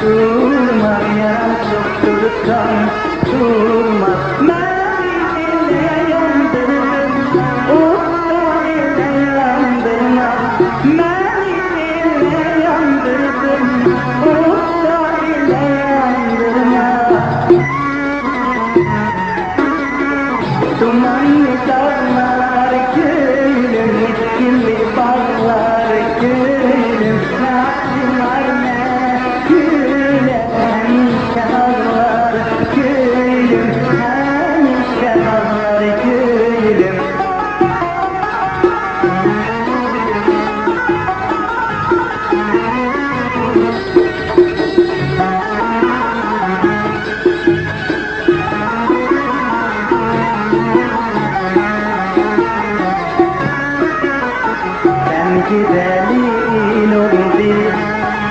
durmaz yaram çoktur kan durmaz. Beni ile yandırdın, usta ile yandırma. Beni ile yandırdın, usta ile yandırma. Dumanlı dağlar gülüm, kirli bağlar gülüm. Ne acılar ne gülen şahlar gülüm, hemşe ağlar gülüm. Gidelim oldu,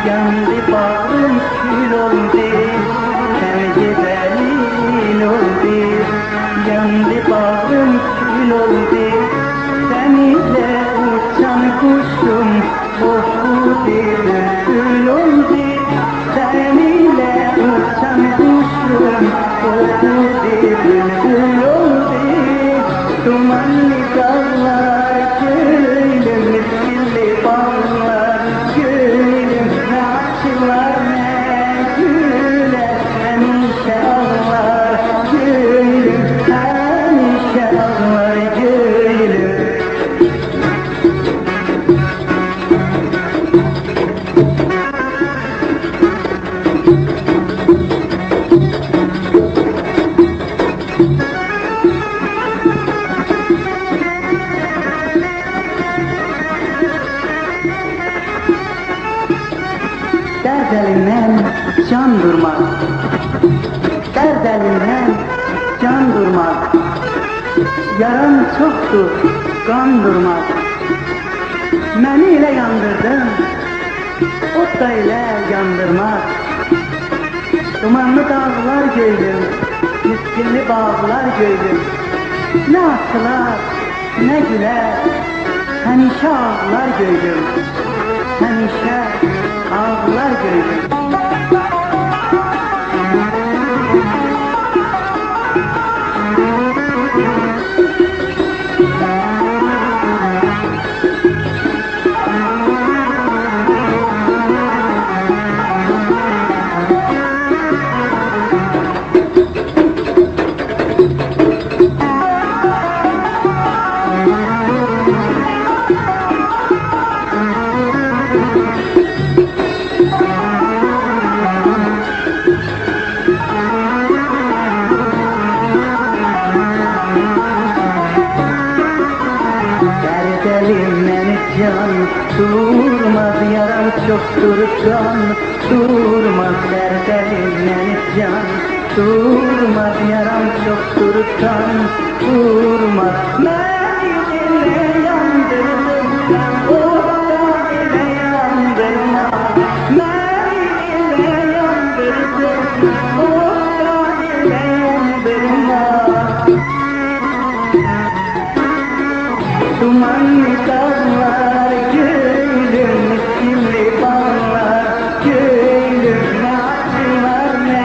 yandı bağrım kül oldu. Sen gidelim oldu, yandı bağrım kül oldu. Seninle uçan kuşum, oh bu bülbül oldu. Seninle uçan kuşum, oh bu bülbül oldu. Dumanlı dağlar gülüm, kirli bağlar gülüm. Ne acılar ne güler, hemşe ağlar gülüm, hemşe ağlar gülüm. Derd elinden can durmaz, derd elinden can durmaz. Yaram çoktur, kan durmaz. Beni ile yandırdın, ot da ile yandırmaz. Dumanlı dağlar gördüm, miskinli bağlar gördüm. Ne attılar, ne güler, hemşe ağlar gördüm, hemşe ağlar gördüm. Elimden can durmaz, yaram çoktur kan durmaz. Dert elimden can durmaz, yaram çoktur kan durmaz. Beni ile yandırdın, usta ile yandırma. Beni ile yandırdın, usta ile yandırma. Dumanlı dağlar gülüm, kirli bağlar gülüm. Ne acılar ne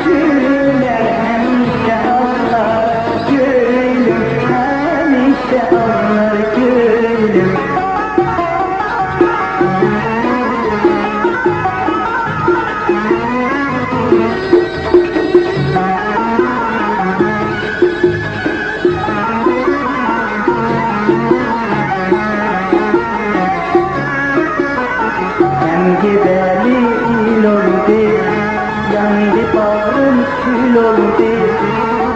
güler, hemşe ağlar gülüm, hemşe ağlar gülüm. Gidelim oldu, yandı bağrım kül oldu.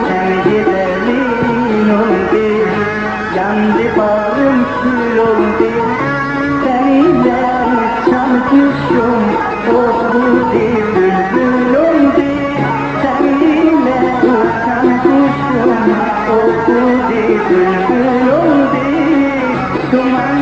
Sen gidelim oldu, yandı bağrım kül oldu. Seninle uçan kuşum, oh bu bülbül oldu. Seninle uçan kuşum, oh bu bülbül oldu. Duman